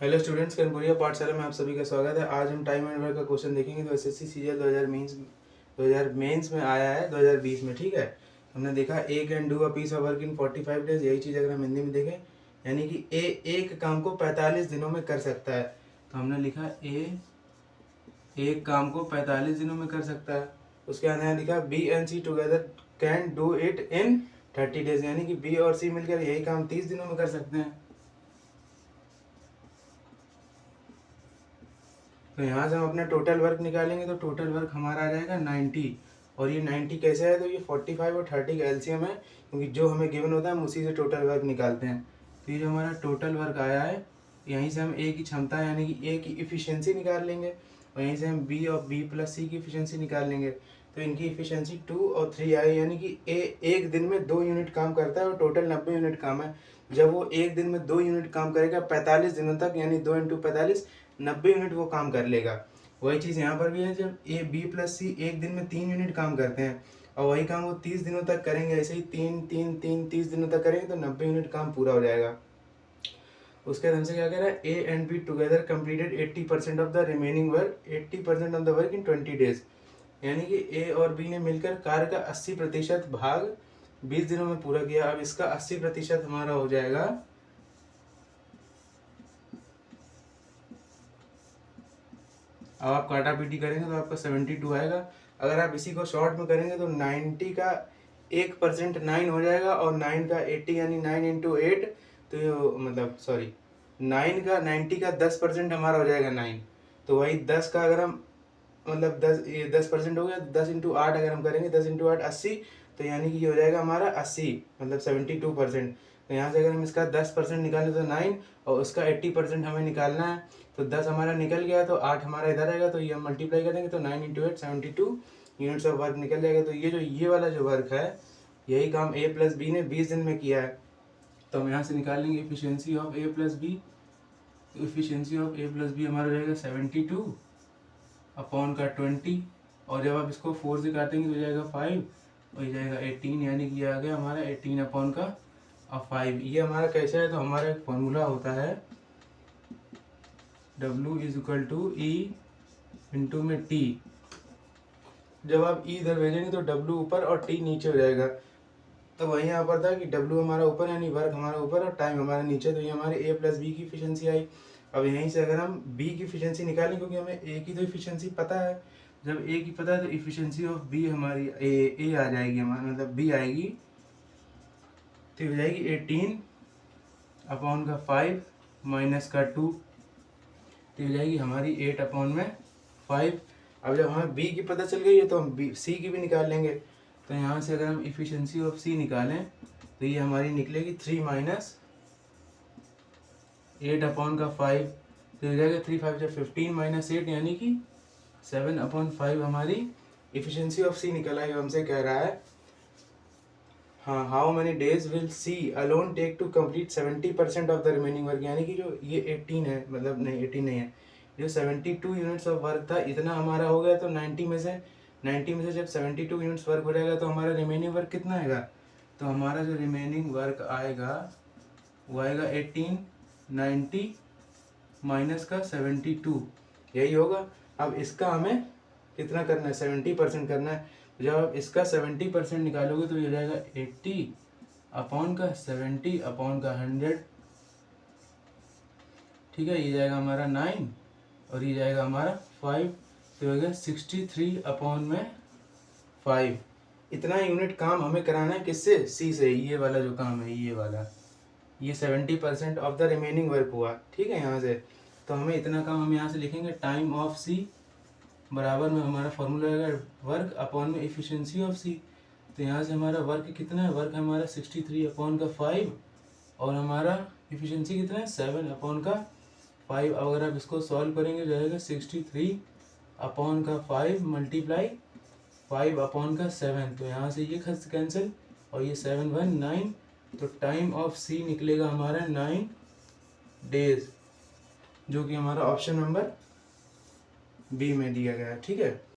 Hello students, कनपुरिया पाठशाला में आप सभी का स्वागत है। आज हम टाइम एंड वर्क का क्वेश्चन देखेंगे। तो एसएससी सीजीएल 2000 मेंस में आया है 2020 में। ठीक है, हमने देखा A can do a piece of work in 45 days. यही चीज़ अगर हम हिंदी में देखें, यानी कि ए एक काम को 45 दिनों में कर सकता है। तो हमने लिखा ए एक काम को 45 दिनों में कर सकता है। उसके बाद यहाँ लिखा B and C together can do it in 30 days, यानी कि बी और सी मिलकर यही काम 30 दिनों में कर सकते हैं। तो यहाँ से हम अपना टोटल वर्क निकालेंगे। तो टोटल वर्क हमारा आ जाएगा 90। और ये 90 कैसे है, तो ये 45 और 30 का एलसीएम है, क्योंकि जो हमें गिवन होता है हम उसी से टोटल वर्क निकालते हैं। तो ये जो हमारा टोटल वर्क आया है, यहीं से हम ए की क्षमता यानी कि ए की इफ़िशियंसी निकाल लेंगे, और यहीं से हम बी और बी प्लस सी की इफ़िशियंसी निकाल लेंगे। तो इनकी इफ़िशियंसी 2 और 3 आई, यानी कि ए एक दिन में 2 यूनिट काम करता है और टोटल 90 यूनिट काम है। जब वो एक दिन में 2 यूनिट काम करेगा 45 दिनों तक, यानी 2 इंटू 45 90 यूनिट वो काम कर लेगा। वही चीज़ यहाँ पर भी है, जब ए बी प्लस सी एक दिन में 3 यूनिट काम करते हैं और वही काम वो 30 दिनों तक करेंगे। ऐसे ही 30 दिनों तक करेंगे तो 90 यूनिट काम पूरा हो जाएगा। उसके बाद हमसे क्या कह रहा है, A and be together completed 80% of the remaining work 80% of the work in 20 days, यानी कि ए और बी ने मिलकर कार्य का 80% भाग 20 दिनों में पूरा किया। अब इसका 80% हमारा हो जाएगा, अब आप काटा पीटी करेंगे तो आपका 72 आएगा। अगर आप इसी को शॉर्ट में करेंगे तो 90 का 1% 9 हो जाएगा, और 9 का 80 यानी 9 इंटू 8, तो मतलब सॉरी 9 का 90 का 10% हमारा हो जाएगा 9। तो वही 10 का अगर हम मतलब 10 ये 10% हो गया, 10 इंटू 8 अगर हम करेंगे 10 इंटू 8 80, तो यानी कि ये हो जाएगा हमारा 80 मतलब 72%। तो यहाँ से अगर हम इसका 10% निकालें तो 9, और उसका 80% हमें निकालना है। तो 10 हमारा निकल गया तो 8 हमारा इधर आएगा, तो ये हम मल्टीप्लाई करेंगे तो 9 इंटू 8 72 यूनिट्स ऑफ वर्क निकल जाएगा। तो ये वाला जो वर्क है, यही काम ए प्लस बी ने 20 दिन में किया है। तो हम यहाँ से निकालेंगे efficiency of A plus B. Efficiency of A plus B हमारा हो जाएगा 72 अपॉन का 20, और जब आप इसको 4 से काटेंगे तो हो जाएगा 5, और ये जाएगा 18, यानी कि ये आ गया हमारा 18 अपॉन का 5। ये हमारा कैसा है, तो हमारा एक फॉर्मूला होता है W is equal to E into में टी। जब आप ई इधर भेजेंगे तो W ऊपर और टी नीचे हो जाएगा। तो वही यहाँ पर था कि W हमारा ऊपर यानी वर्क हमारा ऊपर और टाइम हमारा नीचे। तो ये हमारे ए प्लस बी की इफिशियंसी आई। अब यहीं से अगर हम बी की इफिशियंसी निकालें, क्योंकि हमें ए की तो इफिशियंसी पता है, जब ए की पता है तो इफिशियंसी ऑफ बी हमारी ए आ जाएगी, हमारा मतलब बी आएगी। तो हो जाएगी 18 अपॉन का 5 माइनस का 2, तो हो जाएगी हमारी 8 अपॉन में 5। अब जब हमें बी की पता चल गई है तो हम बी सी की भी निकाल लेंगे। तो यहाँ से अगर हम इफिशियंसी ऑफ सी निकालें तो ये हमारी निकलेगी 3 माइनस 8 अपॉन का 5, तो हो जाएगा 3 5 15 माइनस 8, यानी कि 7 अपॉन 5 हमारी इफिशियंसी ऑफ सी निकल आई। हमसे कह रहा है, हाँ, how many days will C alone take to complete 70% of the remaining work, यानी कि जो ये 18 है, मतलब नहीं 18 नहीं है, जो 72 यूनिट्स ऑफ वर्क था इतना हमारा हो गया। तो 90 में से जब 72 यूनिट्स वर्क हो जाएगा तो हमारा रिमेनिंग वर्क कितना आएगा, तो हमारा जो रिमेनिंग वर्क आएगा वो आएगा 18 90 माइनस का 72, यही होगा। अब इसका हमें कितना करना है, 70% करना है। जब आप इसका 70% निकालोगे तो ये हो जाएगा 80 अपॉन का 70 अपॉन का 100, ठीक है। ये जाएगा हमारा 9 और ये जाएगा हमारा 5, तो हो गया 63 अपॉन में 5। इतना यूनिट काम हमें कराना है किससे, सी से। ये वाला जो काम है, ये वाला, ये 70% ऑफ द रिमेनिंग वर्क हुआ, ठीक है। यहाँ से तो हमें इतना काम हम यहाँ से लिखेंगे, टाइम ऑफ सी बराबर में हमारा फॉर्मूला रहेगा वर्क अपॉन में इफिशियंसी ऑफ सी। तो यहाँ से हमारा वर्क कितना है, वर्क हमारा 63 अपॉन का 5, और हमारा इफिशियंसी कितना है 7 अपॉन का 5। अगर आप इसको सॉल्व करेंगे जाएगा 63 अपॉन का 5 मल्टीप्लाई 5 अपॉन का 7, तो यहाँ से ये कैंसिल और ये 7 1 9, तो टाइम ऑफ सी निकलेगा हमारा 9 डेज, जो कि हमारा ऑप्शन नंबर बी में दिया गया है, ठीक है।